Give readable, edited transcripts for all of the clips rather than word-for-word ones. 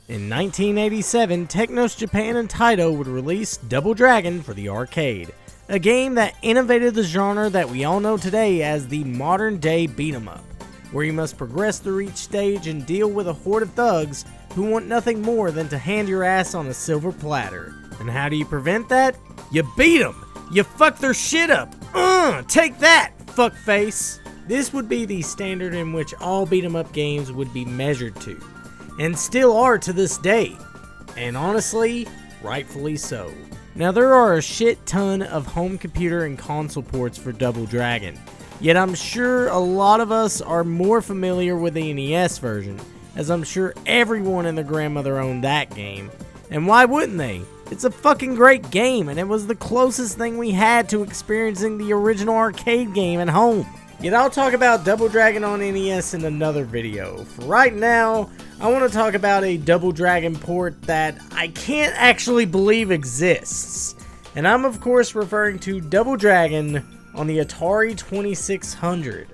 In 1987, Technos Japan and Taito would release Double Dragon for the arcade, a game that innovated the genre that we all know today as the modern-day beat-em-up, where you must progress through each stage and deal with a horde of thugs who want nothing more than to hand your ass on a silver platter. And how do you prevent that? You beat them! You fuck their shit up! Take that, fuckface! This would be the standard in which all beat-em-up games would be measured to, and still are to this day, and honestly, rightfully so. Now there are a shit ton of home computer and console ports for Double Dragon, yet I'm sure a lot of us are more familiar with the NES version, as I'm sure everyone and their grandmother owned that game. And why wouldn't they? It's a fucking great game, and it was the closest thing we had to experiencing the original arcade game at home. Yet I'll talk about Double Dragon on NES in another video. For right now, I want to talk about a Double Dragon port that I can't actually believe exists. And I'm of course referring to Double Dragon on the Atari 2600.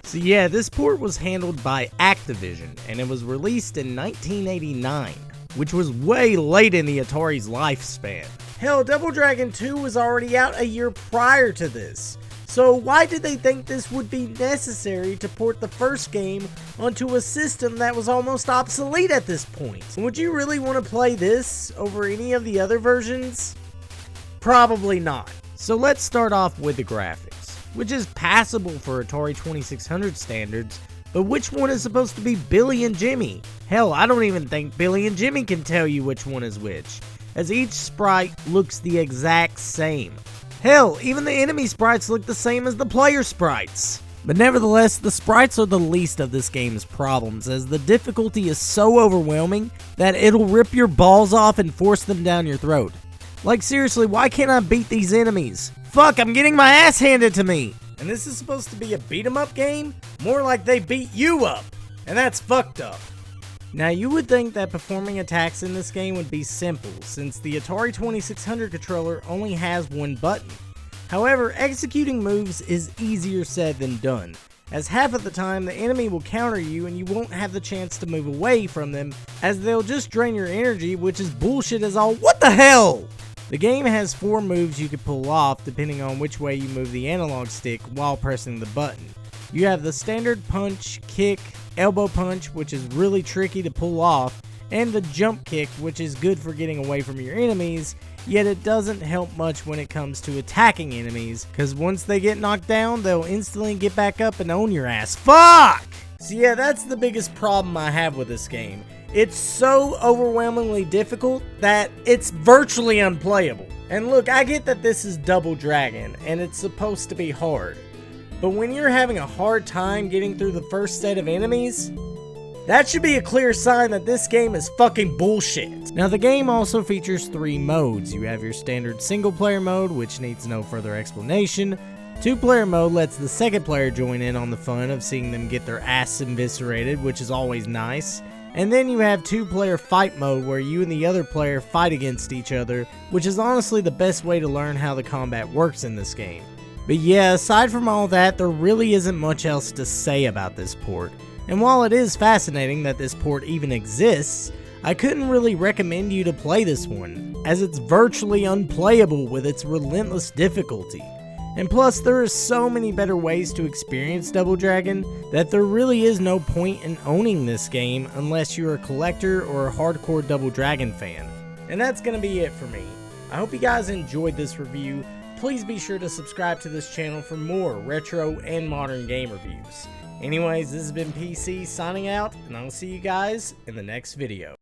So yeah, this port was handled by Activision, and it was released in 1989, which was way late in the Atari's lifespan. Hell, Double Dragon 2 was already out a year prior to this. So why did they think this would be necessary to port the first game onto a system that was almost obsolete at this point? Would you really want to play this over any of the other versions? Probably not. So let's start off with the graphics, which is passable for Atari 2600 standards, but which one is supposed to be Billy and Jimmy? Hell, I don't even think Billy and Jimmy can tell you which one is which, as each sprite looks the exact same. Hell, even the enemy sprites look the same as the player sprites. But nevertheless, the sprites are the least of this game's problems, as the difficulty is so overwhelming that it'll rip your balls off and force them down your throat. Like seriously, why can't I beat these enemies? Fuck, I'm getting my ass handed to me! And this is supposed to be a beat-em-up game? More like they beat you up! And that's fucked up. Now you would think that performing attacks in this game would be simple, since the Atari 2600 controller only has one button. However, executing moves is easier said than done, as half of the time the enemy will counter you and you won't have the chance to move away from them, as they'll just drain your energy, which is bullshit as all. What the hell? The game has 4 moves you can pull off depending on which way you move the analog stick while pressing the button. You have the standard punch, kick, elbow punch, which is really tricky to pull off, and the jump kick, which is good for getting away from your enemies, yet it doesn't help much when it comes to attacking enemies, because once they get knocked down, they'll instantly get back up and own your ass. Fuck! So yeah, that's the biggest problem I have with this game. It's so overwhelmingly difficult that it's virtually unplayable. And look, I get that this is Double Dragon, and it's supposed to be hard. But when you're having a hard time getting through the first set of enemies, that should be a clear sign that this game is fucking bullshit. Now the game also features 3 modes. You have your standard single player mode, which needs no further explanation. 2-player mode lets the second player join in on the fun of seeing them get their ass eviscerated, which is always nice. And then you have 2-player fight mode where you and the other player fight against each other, which is honestly the best way to learn how the combat works in this game. But yeah, aside from all that, there really isn't much else to say about this port. And while it is fascinating that this port even exists, I couldn't really recommend you to play this one, as it's virtually unplayable with its relentless difficulty. And plus, there are so many better ways to experience Double Dragon that there really is no point in owning this game unless you're a collector or a hardcore Double Dragon fan. And that's gonna be it for me. I hope you guys enjoyed this review. Please be sure to subscribe to this channel for more retro and modern game reviews. Anyways, this has been PC signing out, and I'll see you guys in the next video.